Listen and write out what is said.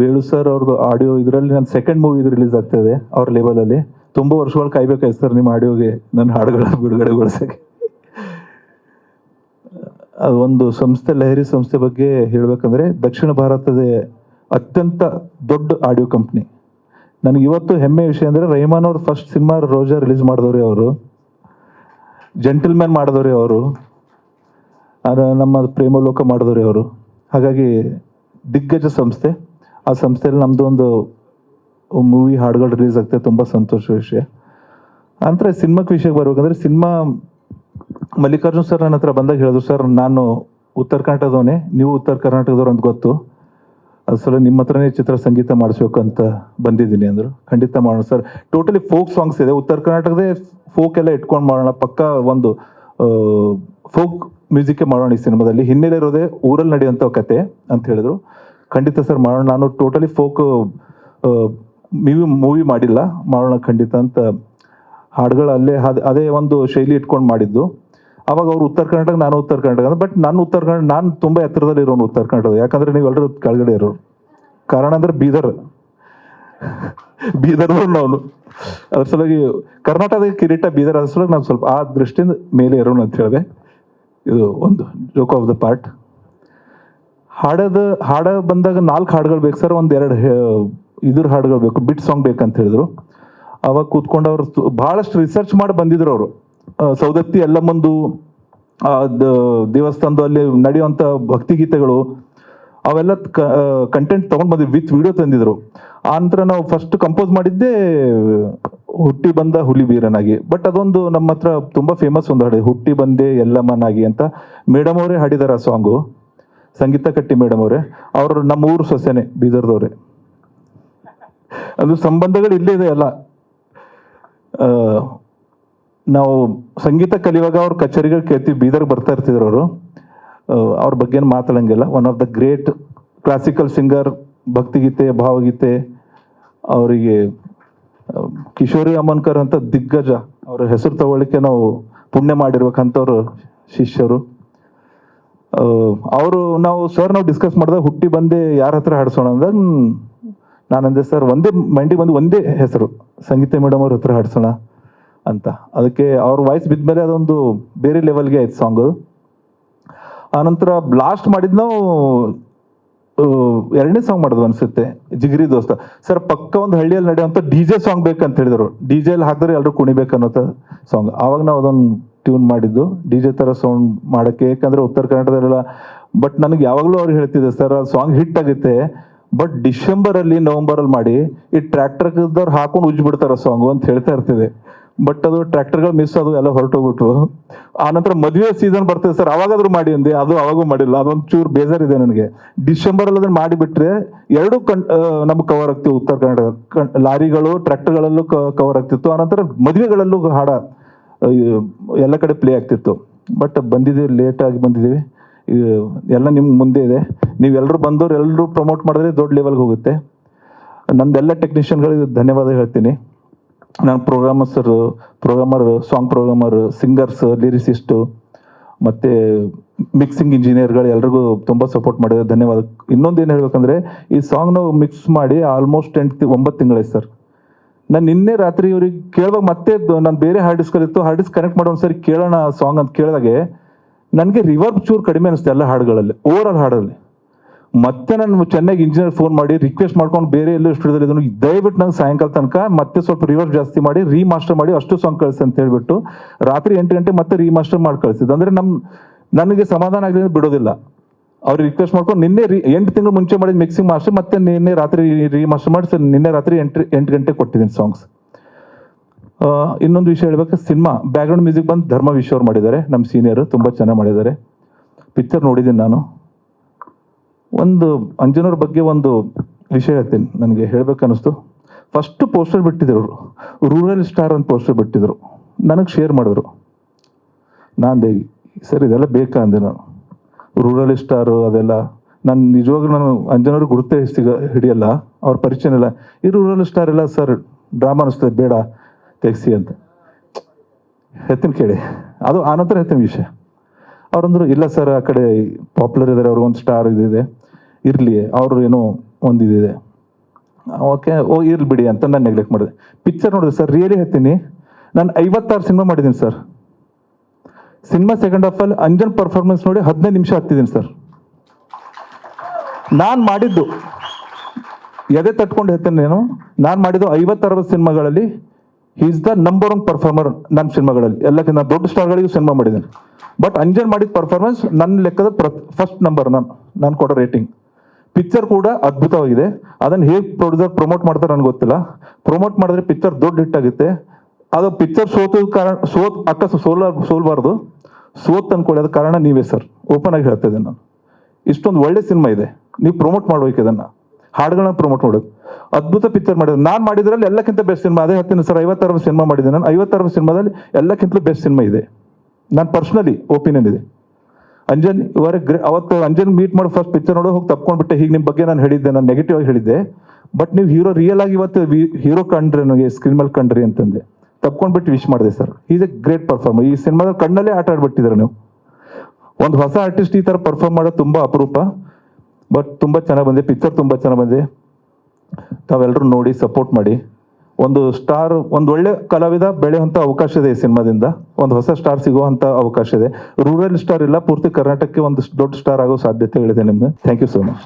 Venu sir ಅವ್ರದ್ದು audio ಇದರಲ್ಲಿ ನನ್ನ ಸೆಕೆಂಡ್ ಮೂವಿ ಇದು ರಿಲೀಸ್ ಆಗ್ತಾಯಿದೆ ಅವ್ರ ಲೇಬಲಲ್ಲಿ. ತುಂಬ ವರ್ಷಗಳು ಕಾಯ್ಬೇಕಾಯ್ತು ಸರ್ ನಿಮ್ಮ ಆಡಿಯೋಗೆ ನನ್ನ ಹಾಡುಗಳ ಬಿಡುಗಡೆಗೊಳಿಸೋಕ್ಕೆ. ಅದು ಒಂದು ಸಂಸ್ಥೆ, ಲಹರಿ ಸಂಸ್ಥೆ ಬಗ್ಗೆ ಹೇಳಬೇಕಂದ್ರೆ ದಕ್ಷಿಣ ಭಾರತದ ಅತ್ಯಂತ ದೊಡ್ಡ ಆಡಿಯೋ ಕಂಪ್ನಿ. ನನಗೆ ಇವತ್ತು ಹೆಮ್ಮೆ ವಿಷಯ ಅಂದರೆ ರೆಹಮಾನ್ ಅವ್ರ ಫಸ್ಟ್ ಸಿನಿಮಾ ರೋಜಾ ರಿಲೀಸ್ ಮಾಡಿದವ್ರೆ ಅವರು, ಜೆಂಟಲ್ಮ್ಯಾನ್ ಮಾಡಿದವ್ರೆ ಅವರು, ನಮ್ಮ ಪ್ರೇಮಲೋಕ ಮಾಡಿದವ್ರೆ ಅವರು. ಹಾಗಾಗಿ ದಿಗ್ಗಜ ಸಂಸ್ಥೆ. ಆ ಸಂಸ್ಥೆಯಲ್ಲಿ ನಮ್ಮದು ಒಂದು ಮೂವಿ ಹಾಡುಗಳು ರಿಲೀಸ್ ಆಗ್ತದೆ, ತುಂಬ ಸಂತೋಷ ವಿಷಯ. ನಂತರ ಸಿನಿಮಾಕ್ಕೆ ವಿಷಯಕ್ಕೆ ಬರ್ಬೇಕಂದ್ರೆ, ಸಿನಿಮಾ ಮಲ್ಲಿಕಾರ್ಜುನ್ ಸರ್ ನನ್ನ ಹತ್ರ ಬಂದಾಗ ಹೇಳಿದ್ರು, ಸರ್ ನಾನು ಉತ್ತರ ಕರ್ನಾಟಕದವನೇ, ನೀವು ಉತ್ತರ ಕರ್ನಾಟಕದವ್ರು ಅಂತ ಗೊತ್ತು, ಅದು ಸಲ ನಿಮ್ಮ ಹತ್ರನೇ ಚಿತ್ರ ಸಂಗೀತ ಮಾಡಿಸ್ಬೇಕು ಅಂತ ಬಂದಿದ್ದೀನಿ ಅಂದರು. ಖಂಡಿತ ಮಾಡೋಣ ಸರ್. ಟೋಟಲಿ ಫೋಕ್ ಸಾಂಗ್ಸ್ ಇದೆ, ಉತ್ತರ ಕರ್ನಾಟಕದೇ ಫೋಕ್ ಎಲ್ಲ ಇಟ್ಕೊಂಡು ಮಾಡೋಣ, ಪಕ್ಕ ಒಂದು ಫೋಕ್ ಮ್ಯೂಸಿಕ್ಕೇ ಮಾಡೋಣ ಈ ಸಿನಿಮಾದಲ್ಲಿ, ಹಿನ್ನೆಲೆ ಇರೋದೇ ಊರಲ್ಲಿ ನಡೆಯುವಂಥ ಕತೆ ಅಂತ ಹೇಳಿದ್ರು. ಖಂಡಿತ ಸರ್ ಮಾಡೋಣ, ನಾನು ಟೋಟಲಿ ಫೋಕ್ ಮೂವಿ ಮಾಡಿಲ್ಲ, ಮಾಡೋಣ ಖಂಡಿತ ಅಂತ. ಹಾಡುಗಳು ಅಲ್ಲೇ ಅದೇ ಒಂದು ಶೈಲಿ ಇಟ್ಕೊಂಡು ಮಾಡಿದ್ದು. ಅವಾಗ ಅವ್ರು ಉತ್ತರ ಕರ್ನಾಟಕ, ನಾನು ಉತ್ತರ ಕರ್ನಾಟಕ. ಬಟ್ ನಾನು ಉತ್ತರ ಕನ್ನಡ, ನಾನು ತುಂಬ ಎತ್ತರದಲ್ಲಿ ಇರೋನು ಉತ್ತರ ಕನ್ನಡ, ಯಾಕಂದರೆ ನೀವು ಎಲ್ಲರೂ ಕೆಳಗಡೆ ಇರೋರು. ಕಾರಣ ಅಂದರೆ ಬೀದರ್ನವ್ರು ನಾವು. ಅದ್ರ ಸಲುವಾಗಿ ಕರ್ನಾಟಕದ ಕಿರೀಟ ಬೀದರ್, ಅದ್ರ ಸಲುವಾಗಿ ನಾನು ಸ್ವಲ್ಪ ಆ ದೃಷ್ಟಿಯಿಂದ ಮೇಲೆ ಇರೋನು ಅಂತ ಹೇಳಿದೆ. ಇದು ಒಂದು ಜೋಕ್ ಆಫ್ ದ ಪಾರ್ಟ್. ಹಾಡ ಬಂದಾಗ 4 ಹಾಡುಗಳು ಬೇಕು ಸರ್, ಒಂದು 2 ಹಾಡುಗಳು ಬೇಕು, ಬಿಟ್ ಸಾಂಗ್ ಬೇಕಂತ ಹೇಳಿದ್ರು. ಅವಾಗ ಕೂತ್ಕೊಂಡು ಅವರು ಭಾಳಷ್ಟು ರಿಸರ್ಚ್ ಮಾಡಿ ಬಂದಿದ್ರು ಅವರು. ಸೌದತ್ತಿ ಎಲ್ಲಮ್ಮಂದು ದೇವಸ್ಥಾನದಲ್ಲಿ ನಡೆಯುವಂಥ ಭಕ್ತಿಗೀತೆಗಳು ಅವೆಲ್ಲ ಕಂಟೆಂಟ್ ತೊಗೊಂಡು ಬಂದಿದ್ರು, ವಿತ್ ವಿಡಿಯೋ ತಂದಿದ್ರು. ಆ ನಂತರ ನಾವು ಫಸ್ಟ್ ಕಂಪೋಸ್ ಮಾಡಿದ್ದೆ ಹುಟ್ಟಿ ಬಂದ ಹುಲಿ ಬೀರನಾಗಿ. ಬಟ್ ಅದೊಂದು ನಮ್ಮ ಹತ್ರ ತುಂಬ ಫೇಮಸ್ ಒಂದು ಹಾಡು, ಹುಟ್ಟಿ ಬಂದೆ ಎಲ್ಲಮ್ಮನಾಗಿ ಅಂತ ಮೇಡಮ್ ಅವರೇ ಹಾಡಿದಾರೆ ಆ ಸಾಂಗು, ಸಂಗೀತ ಕಟ್ಟಿ ಮೇಡಮ್ ಅವರೇ. ಅವರು ನಮ್ಮ ಊರು ಸೊಸೆನೆ, ಬೀದರ್ದವ್ರೆ. ಅದು ಸಂಬಂಧಗಳು ಇಲ್ಲೇ ಇದೆ ಎಲ್ಲ. ನಾವು ಸಂಗೀತ ಕಲಿಯುವಾಗ ಅವ್ರ ಕಚೇರಿಗಳು ಕೇಳ್ತೀವಿ, ಬೀದರ್ಗೆ ಬರ್ತಾ ಇರ್ತಿದ್ರು ಅವರು. ಅವ್ರ ಬಗ್ಗೆ ಏನು ಮಾತಾಡಂಗಿಲ್ಲ. One of the great classical singer, ಭಕ್ತಿಗೀತೆ, ಭಾವಗೀತೆ. ಅವರಿಗೆ ಕಿಶೋರಿ ಅಮನ್ಕರ್ ಅಂತ ದಿಗ್ಗಜ, ಅವ್ರ ಹೆಸರು ತಗೊಳ್ಳಿಕ್ಕೆ ನಾವು ಪುಣ್ಯ ಮಾಡಿರ್ಬೇಕಂತವ್ರು ಶಿಷ್ಯರು ಅವರು. ನಾವು ಡಿಸ್ಕಸ್ ಮಾಡಿದಾಗ ಹುಟ್ಟಿ ಬಂದೆ ಯಾರ ಹತ್ರ ಹಾಡ್ಸೋಣ ಅಂದಾಗ ನಾನಂದೆ, ಸರ್ ಮೈಂಡಿಗೆ ಒಂದೇ ಹೆಸರು, ಸಂಗೀತ ಮೇಡಮ್ ಅವ್ರ ಹತ್ರ ಹಾಡ್ಸೋಣ ಅಂತ. ಅದಕ್ಕೆ ಅವ್ರ ವಾಯ್ಸ್ ಬಿದ್ಮೇಲೆ ಅದೊಂದು ಬೇರೆ ಲೆವೆಲ್ಗೆ ಆಯ್ತು ಸಾಂಗು. ಆನಂತರ ಲಾಸ್ಟ್ ಮಾಡಿದ್ ನಾವು 2ನೇ ಸಾಂಗ್ ಮಾಡಿದ್ವು ಅನ್ಸುತ್ತೆ, ಜಿಗಿರಿ ದೋಸ್ತ. ಸರ್ ಪಕ್ಕ ಒಂದು ಹಳ್ಳಿಯಲ್ಲಿ ನಡೆಯುವಂಥ DJ ಸಾಂಗ್ ಬೇಕಂತ ಹೇಳಿದ್ರು, DJ ಅಲ್ಲಿ ಹಾಕಿದ್ರೆ ಎಲ್ಲರೂ ಕುಣಿಬೇಕನ್ನೋಂಥ ಸಾಂಗ್. ಆವಾಗ ನಾವು ಅದೊಂದು ಟ್ಯೂನ್ ಮಾಡಿದ್ದು DJ ಥರ ಸೌಂಡ್ ಮಾಡೋಕ್ಕೆ, ಯಾಕಂದರೆ ಉತ್ತರ ಕನ್ನಡದಲ್ಲೆಲ್ಲ. ಬಟ್ ನನಗೆ ಯಾವಾಗಲೂ ಅವ್ರು ಹೇಳ್ತಿದ್ದೆ, ಸರ್ ಆ ಸಾಂಗ್ ಹಿಟ್ ಆಗುತ್ತೆ, ಬಟ್ ಡಿಸೆಂಬರಲ್ಲಿ ನವಂಬರಲ್ಲಿ ಮಾಡಿ ಈ ಟ್ರ್ಯಾಕ್ಟರ್ದವ್ರು ಹಾಕೊಂಡು ಉಜ್ಜಿಬಿಡ್ತಾರೆ ಸಾಂಗು ಅಂತ ಹೇಳ್ತಾ ಇರ್ತಿದೆ. ಬಟ್ ಅದು ಟ್ರ್ಯಾಕ್ಟರ್ಗಳು ಮಿಸ್, ಅದು ಎಲ್ಲ ಹೊರಟೋಗ್ಬಿಟ್ವು. ಆನಂತರ ಮದುವೆ ಸೀಸನ್ ಬರ್ತದೆ ಸರ್, ಅವಾಗಾದ್ರೂ ಮಾಡಿ ಅಂದೆ, ಅದು ಅವಾಗೂ ಮಾಡಿಲ್ಲ. ಅದೊಂದು ಚೂರು ಬೇಜಾರಿದೆ ನನಗೆ. ಡಿಸೆಂಬರಲ್ಲಿ ಅದನ್ನು ಮಾಡಿಬಿಟ್ರೆ 2 ನಮ್ಗೆ ಕವರ್ ಆಗ್ತಿತ್ತು, ಉತ್ತರ ಕನ್ನಡ ಲಾರಿಗಳು ಟ್ರ್ಯಾಕ್ಟರ್ಗಳಲ್ಲೂ ಕವರ್ ಆಗ್ತಿತ್ತು. ಆನಂತರ ಮದುವೆಗಳಲ್ಲೂ ಹಾಡ ಎಲ್ಲ ಕಡೆ ಪ್ಲೇ ಆಗ್ತಿತ್ತು. ಬಟ್ ಬಂದಿದ್ದೀವಿ, ಲೇಟಾಗಿ ಬಂದಿದ್ದೀವಿ. ಎಲ್ಲ ನಿಮ್ಮ ಮುಂದೆ ಇದೆ, ನೀವೆಲ್ಲರೂ ಬಂದವ್ರು ಎಲ್ಲರೂ ಪ್ರಮೋಟ್ ಮಾಡಿದ್ರೆ ದೊಡ್ಡ ಲೆವೆಲ್ಗೆ ಹೋಗುತ್ತೆ. ನಂದೆಲ್ಲ ಟೆಕ್ನಿಷಿಯನ್ಗಳಿಗೆ ಧನ್ಯವಾದ ಹೇಳ್ತೀನಿ. ನಾನು programmer, song programmer, singers, lyricist ಮತ್ತು ಮಿಕ್ಸಿಂಗ್ ಇಂಜಿನಿಯರ್ಗಳು ಎಲ್ರಿಗೂ ತುಂಬ ಸಪೋರ್ಟ್ ಮಾಡಿದೆ, ಧನ್ಯವಾದ. ಇನ್ನೊಂದೇನು ಹೇಳ್ಬೇಕಂದ್ರೆ, ಈ ಸಾಂಗ್ ನಾವು ಮಿಕ್ಸ್ ಮಾಡಿ ಆಲ್ಮೋಸ್ಟ್ 9 ತಿಂಗಳಾಯ್ತು ಸರ್. ನಾನು ನಿನ್ನೆ ರಾತ್ರಿ ಇವ್ರಿಗೆ ಕೇಳುವಾಗ ಮತ್ತೆ ನಾನು ಬೇರೆ ಹಾರ್ಡ್ ಡಿಸ್ಕಲ್ಲಿತ್ತು, ಹಾರ್ಡ್ ಡಿಸ್ಕ್ ಕನೆಕ್ಟ್ ಮಾಡೋ ಒಂದ್ಸರಿ ಕೇಳೋಣ ಸಾಂಗ್ ಅಂತ ಕೇಳಿದಾಗೆ ನನಗೆ ರಿವರ್ಬ್ ಚೂರು ಕಡಿಮೆ ಅನಿಸ್ತು ಎಲ್ಲ ಹಾಡುಗಳಲ್ಲಿ, ಓವರ್ ಹಾಡಲ್ಲಿ. ಮತ್ತೆ ನಾನು ಚೆನ್ನಾಗಿ ಇಂಜಿನಿಯರ್ ಫೋನ್ ಮಾಡಿ ರಿಕ್ವೆಸ್ಟ್ ಮಾಡ್ಕೊಂಡು ಬೇರೆ ಎಲ್ಲೋ ಸ್ಟುಡಿಯೋದಲ್ಲಿ ಇದನ್ನು ದಯವಿಟ್ಟು ನಂಗೆ ಸಾಯಂಕಾಲ ತನಕ ಮತ್ತೆ ಸ್ವಲ್ಪ ರಿವರ್ಬ್ ಜಾಸ್ತಿ ಮಾಡಿ ರೀಮಾಸ್ಟರ್ ಮಾಡಿ ಅಷ್ಟು ಸಾಂಗ್ ಕಳಿಸಿ ಅಂತ ಹೇಳ್ಬಿಟ್ಟು ರಾತ್ರಿ 8 ಗಂಟೆ ಮತ್ತೆ ರೀಮಾಸ್ಟರ್ ಮಾಡಿ ಕಳಿಸಿದ್ದು. ಅಂದರೆ ನನಗೆ ಸಮಾಧಾನ ಆಗಲಿ ಬಿಡೋದಿಲ್ಲ. ಅವ್ರಿಗೆ ರಿಕ್ವೆಸ್ಟ್ ಮಾಡ್ಕೊಂಡು ನಿನ್ನೆ 8 ತಿಂಗಳು ಮುಂಚೆ ಮಾಡಿದ ಮಿಕ್ಸಿಂಗ್ ಮಾಸ್ಟರ್ ಮತ್ತೆ ನಿನ್ನೆ ರಾತ್ರಿ ರೀಮಾಸ್ಟರ್ ಮಾಡಿ ಸರ್ ನಿನ್ನೆ ರಾತ್ರಿ 8 ಗಂಟೆ ಕೊಟ್ಟಿದ್ದೀನಿ ಸಾಂಗ್ಸ್. ಇನ್ನೊಂದು ವಿಷಯ ಹೇಳ್ಬೇಕು, ಸಿನಿಮಾ ಬ್ಯಾಕ್ಗ್ರೌಂಡ್ ಮ್ಯೂಸಿಕ್ ಬಂದು ಧರ್ಮ ವಿಶ್ವ ಅವ್ರು ಮಾಡಿದ್ದಾರೆ, ನಮ್ಮ ಸೀನಿಯರು, ತುಂಬ ಚೆನ್ನಾಗಿ ಮಾಡಿದ್ದಾರೆ. ಪಿಕ್ಚರ್ ನೋಡಿದ್ದೀನಿ ನಾನು. ಒಂದು ಅಂಜನವ್ರ ಬಗ್ಗೆ ಒಂದು ವಿಷಯ ಹೇಳ್ತೀನಿ, ನನಗೆ ಹೇಳ್ಬೇಕನ್ನಿಸ್ತು. ಫಸ್ಟ್ ಪೋಸ್ಟರ್ ಬಿಟ್ಟಿದ್ರು, ರೂರಲ್ ಸ್ಟಾರ್ ಅಂತ ಪೋಸ್ಟರ್ ಬಿಟ್ಟಿದ್ರು, ನನಗೆ ಶೇರ್ ಮಾಡಿದ್ರು. ನಾನು ಸರ್ ಇದೆಲ್ಲ ಬೇಕಾ ಅಂದೆ ನಾನು. ರೂರಲ್ ಸ್ಟಾರು ಅದೆಲ್ಲ ನಾನು ನಿಜವಾಗ್ಲೂ ನಾನು ಅಂಜನವ್ರಿಗೆ ಗುರುತೇ ಹಿಡಿಯಲ್ಲ, ಅವ್ರ ಪರಿಚಯ ಇಲ್ಲ. ಈ ರೂರಲ್ ಸ್ಟಾರ್ ಎಲ್ಲ ಸರ್ ಡ್ರಾಮಾ ಅನ್ನಿಸ್ತದೆ, ಬೇಡ ತೆಗ್ಸಿ ಅಂತ ಹೇಳ್ತೀನಿ ಕೇಳಿ. ಅದು ಆನಂತರ ಹೇಳ್ತೀನಿ ವಿಷಯ. ಅವ್ರಂದ್ರು ಇಲ್ಲ ಸರ್ ಆ ಕಡೆ ಪಾಪ್ಯುಲರ್ ಇದ್ದಾರೆ, ಅವ್ರಿಗೊಂದು ಸ್ಟಾರ್ ಇದಿದೆ, ಇರಲಿ ಅವ್ರು ಏನೋ ಒಂದಿದೆ ಓಕೆ ಇರ್ಲಿ ಬಿಡಿ ಅಂತ ನಾನು ನೆಗ್ಲೆಕ್ಟ್ ಮಾಡಿದೆ. ಪಿಕ್ಚರ್ ನೋಡಿದೆ ಸರ್, ರಿಯಲಿ ಹೇಳ್ತೀನಿ, ನಾನು 56 ಸಿನಿಮಾ ಮಾಡಿದ್ದೀನಿ ಸರ್. ಸಿನಿಮಾ ಸೆಕೆಂಡ್ ಹಾಫಲ್ಲಿ ಅಂಜನ್ ಪರ್ಫಾರ್ಮೆನ್ಸ್ ನೋಡಿ 15 ನಿಮಿಷ ಹತ್ತಿದ್ದೀನಿ ಸರ್. ನಾನು ಮಾಡಿದ್ದು ಎದೆ ತಟ್ಕೊಂಡು ಹೇಳ್ತೇನೆ, ನಾನು ಮಾಡಿದ್ದು 50-60 ಸಿನಿಮಾಗಳಲ್ಲಿ ಈಸ್ ದ ನಂಬರ್ 1 ಪರ್ಫಾರ್ಮರ್ ನನ್ನ ಸಿನಿಮಾಗಳಲ್ಲಿ. ಎಲ್ಲಕ್ಕಿಂತ ದೊಡ್ಡ ಸ್ಟಾರ್ಗಳಿಗೂ ಸಿನಿಮಾ ಮಾಡಿದ್ದೀನಿ. ಬಟ್ ಅಂಜನ್ ಮಾಡಿದ ಪರ್ಫಾರ್ಮೆನ್ಸ್ ನನ್ನ ಲೆಕ್ಕದ ಫಸ್ಟ್ ನಂಬರ್. ನಾನು ಕೊಡೋ ರೇಟಿಂಗ್. ಪಿಕ್ಚರ್ ಕೂಡ ಅದ್ಭುತವಾಗಿದೆ. ಅದನ್ನು ಹೇಗೆ ಪ್ರೊಡ್ಯೂಸರ್ ಪ್ರಮೋಟ್ ಮಾಡ್ತಾರೆ ನನಗೆ ಗೊತ್ತಿಲ್ಲ. ಪ್ರಮೋಟ್ ಮಾಡಿದ್ರೆ ಪಿಕ್ಚರ್ ದೊಡ್ಡ ಹಿಟ್ ಆಗುತ್ತೆ. ಅದು ಪಿಕ್ಚರ್ ಸೋಲ್ಬಾರ್ದು, ಸೋತ್ ಅನ್ಕೊಳ್ಳಿ. ಅದ ಕಾರಣ ನೀವೇ ಸರ್. ಓಪನ್ ಆಗಿ ಹೇಳ್ತಾ ಇದ್ದೀನಿ ನಾನು. ಇಷ್ಟೊಂದು ಒಳ್ಳೆ ಸಿನಿಮಾ ಇದೆ, ನೀವು ಪ್ರಮೋಟ್ ಮಾಡ್ಬೇಕು ಇದನ್ನು, ಹಾಡುಗಳನ್ನ ಪ್ರಮೋಟ್ ಮಾಡೋದು. ಅದ್ಭುತ ಪಿಕ್ಚರ್ ಮಾಡಿದ್ರು. ನಾನು ಮಾಡಿದ್ರಲ್ಲಿ ಎಲ್ಲಕ್ಕಿಂತ ಬೆಸ್ಟ್ ಸಿನಿಮಾ ಅದೇ ಹೇಳ್ತೀನಿ ಸರ್. 56 ಸಿನಿಮಾ ಮಾಡಿದ್ದೀನಿ ನಾನು. 56 ಸಿನಿಮಾದಲ್ಲಿ ಎಲ್ಲಕ್ಕಿಂತಲೂ ಬೆಸ್ಟ್ ಸಿನಿಮಾ ಇದೆ. ನಾನು ಪರ್ಸ್ನಲಿ ಒಪಿನಿಯನ್ ಇದೆ. ಅಂಜನ್ ಅವತ್ತು ಅಂಜನ್ ಮೀಟ್ ಮಾಡಿ ಫಸ್ಟ್ ಪಿಕ್ಚರ್ ನೋಡೋ ಹೋಗಿ ತಪ್ಕೊಂಡ್ಬಿಟ್ಟೆ. ಹೀಗೆ ನಿಮ್ಮ ಬಗ್ಗೆ ನಾನು ಹೇಳಿದ್ದೆ, ನಾನು ನೆಗೆಟಿವ್ ಆಗಿ ಹೇಳಿದ್ದೆ. ಬಟ್ ನೀವು ಹೀರೋ ರಿಯಲ್ ಆಗಿ ಇವತ್ತು ಹೀರೋ ಕಂಡ್ರಿ, ನನಗೆ ಸ್ಕ್ರೀನ್ ಮೇಲೆ ಕಂಡ್ರಿ ಅಂತಂದೆ. ತಪ್ಕೊಂಡ್ಬಿಟ್ಟು ವಿಶ್ ಮಾಡಿದೆ sir. Is A great performer. ಈ ಸಿನಿಮಾದಲ್ಲಿ ಕಣ್ಣಲ್ಲೇ ಆಟ ಆಡ್ಬಿಟ್ಟಿದ್ದಾರೆ ನೀವು. ಒಂದು ಹೊಸ ಆರ್ಟಿಸ್ಟ್ ಈ ಥರ ಪರ್ಫಾರ್ಮ್ ಮಾಡೋದು ತುಂಬ ಅಪರೂಪ. ಬಟ್ ತುಂಬ ಚೆನ್ನಾಗಿ ಬಂದಿದೆ ಪಿಕ್ಚರ್, ತುಂಬ ಚೆನ್ನಾಗಿ ಬಂದಿದೆ. ತಾವೆಲ್ಲರೂ ನೋಡಿ ಸಪೋರ್ಟ್ ಮಾಡಿ. ಒಂದು ಸ್ಟಾರ್, ಒಂದು ಒಳ್ಳೆ ಕಲಾವಿದ ಬೆಳೆಯುವಂಥ ಅವಕಾಶ ಇದೆ ಈ ಸಿನಿಮಾದಿಂದ. ಒಂದು ಹೊಸ ಸ್ಟಾರ್ ಸಿಗುವಂಥ ಅವಕಾಶ ಇದೆ. ರೂರಲ್ ಸ್ಟಾರ್ ಇಲ್ಲ, ಪೂರ್ತಿ ಕರ್ನಾಟಕಕ್ಕೆ ಒಂದು ದೊಡ್ಡ ಸ್ಟಾರ್ ಆಗೋ ಸಾಧ್ಯತೆಗಳಿದೆ ನಿಮಗೆ. Thank you so much.